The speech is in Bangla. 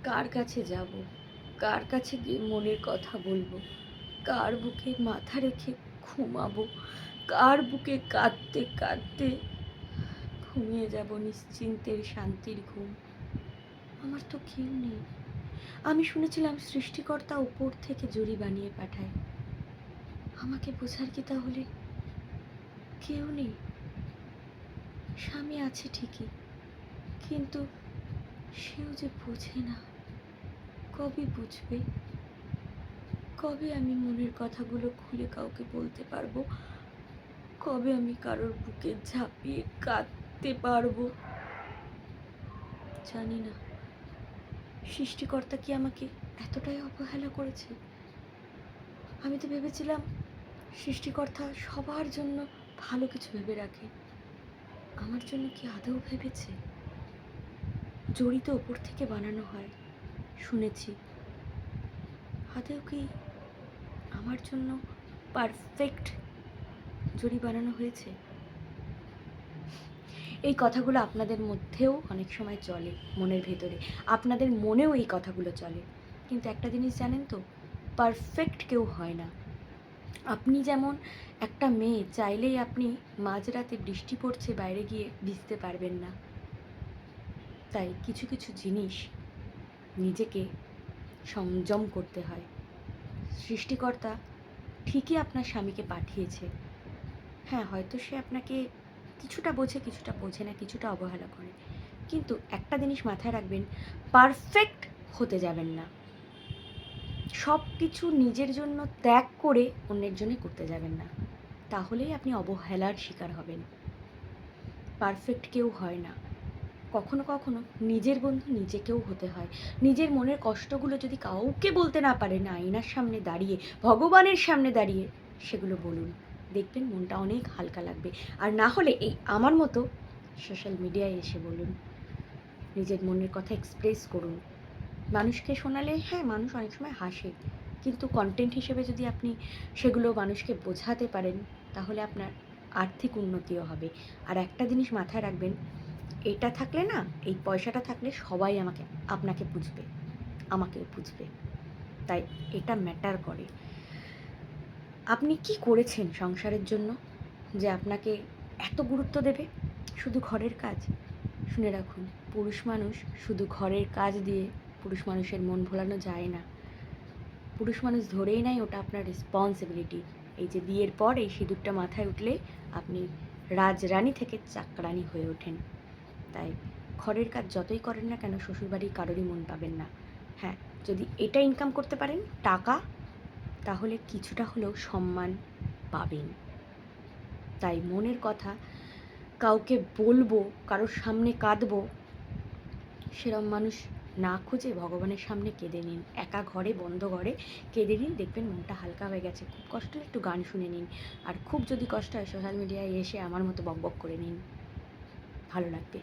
কার কাছে যাব? কার কাছে গিয়ে মনের কথা বলবো? কার বুকে মাথা রেখে ঘুমাবো? কার বুকে কাঁদতে কাঁদতে ঘুমিয়ে যাব নিশ্চিন্তের শান্তির ঘুম? আমার তো কেউ নেই। আমি শুনেছিলাম সৃষ্টিকর্তা উপর থেকে জুড়ি বানিয়ে পাঠায়। আমাকে বোঝার কি তাহলে কেউ নেই? স্বামী আছে ঠিকই, কিন্তু সেও যে বোঝে না। কবে বুঝবে? কবে আমি মনের কথাগুলো খুলে কাউকে বলতে পারবো? কবে আমি কারোর বুকে ঝাঁপিয়ে কাঁদতে পারবো? জানি না। সৃষ্টিকর্তা কি আমাকে এতটাই অবহেলা করেছে? আমি তো ভেবেছিলাম সৃষ্টিকর্তা সবার জন্য ভালো কিছু ভেবে রাখে। আমার জন্য কি আদৌ ভেবেছে? জড়ি তো ওপর থেকে বানানো হয় শুনেছি। আদৌ কি আমার জন্য পারফেক্ট জড়ি বানানো হয়েছে? এই কথাগুলো আপনাদের মধ্যেও অনেক সময় চলে, মনের ভেতরে। আপনাদের মনেও এই কথাগুলো চলে। কিন্তু একটা জিনিস জানেন তো, পারফেক্ট কেউ হয় না। আপনি যেমন একটা মেয়ে চাইলেই আপনি মাঝরাতে বৃষ্টি পড়ছে বাইরে গিয়ে ভিজতে পারবেন না। তাই কিছু কিছু জিনিস নিজেকে সংযম করতে হয়। সৃষ্টিকর্তা ঠিকই আপনার স্বামীকে পাঠিয়েছে। হ্যাঁ, হয়তো সে আপনাকে কিছুটা বোঝে, কিছুটা বোঝে না, কিছুটা অবহেলা করে। কিন্তু একটা জিনিস মাথায় রাখবেন, পারফেক্ট হতে যাবেন না। সব কিছু নিজের জন্য ত্যাগ করে অন্যের জন্য করতে যাবেন না। তাহলেই আপনি অবহেলার শিকার হবেন। পারফেক্ট কেউ হয় না। কখনো কখনো নিজের বন্ধু নিজেকেও হতে হয়। নিজের মনের কষ্টগুলো যদি কাউকে বলতে না পারেন, আয়নার সামনে দাঁড়িয়ে, ভগবানের সামনে দাঁড়িয়ে সেগুলো বলুন। দেখবেন মনটা অনেক হালকা লাগবে। আর না হলে এই আমার মতো সোশ্যাল মিডিয়ায় এসে বলুন। নিজের মনের কথা এক্সপ্রেস করুন। মানুষকে শোনালে হ্যাঁ, মানুষ অনেক সময় হাসে, কিন্তু কন্টেন্ট হিসেবে যদি আপনি সেগুলো মানুষকে বোঝাতে পারেন, তাহলে আপনার আর্থিক উন্নতিও হবে। আর একটা জিনিস মাথায় রাখবেন, এটা থাকলে না, এই পয়সাটা থাকলে সবাই আপনাকে বুঝবে, আমাকেও বুঝবে। তাই এটা ম্যাটার করে। আপনি কি করেছেন সংসারের জন্য যে আপনাকে এত গুরুত্ব দেবে? শুধু ঘরের কাজ? শুনে রাখুন, পুরুষ মানুষ শুধু ঘরের কাজ দিয়ে পুরুষ মানুষের মন ভোলানো যায় না। পুরুষ মানুষ ধরেই নেয় ওটা আপনার রেসপন্সিবিলিটি। এই যে বিয়ের পর এই সিঁদুরটা মাথায় উঠলে আপনি রাজরানী থেকে চাকরানী হয়ে ওঠেন। তাই ঘরের কাজ যতই করেন না কেন, শ্বশুরবাড়ির কারোরই মন পাবেন না। হ্যাঁ, যদি এটা ইনকাম করতে পারেন টাকা, তাহলে কিছুটা হলেও সম্মান পাবেন। তাই মনের কথা কাউকে বলবো, কারোর সামনে কাঁদবো, সেরম মানুষ না খুঁজে ভগবানের সামনে কেঁদে নিন। একা ঘরে, বন্ধ ঘরে কেঁদে নিন, দেখবেন মনটা হালকা হয়ে গেছে। খুব কষ্ট হলে একটু গান শুনে নিন। আর খুব যদি কষ্ট হয় সোশ্যাল মিডিয়ায় এসে আমার মতো বকবক করে নিন, ভালো লাগবে।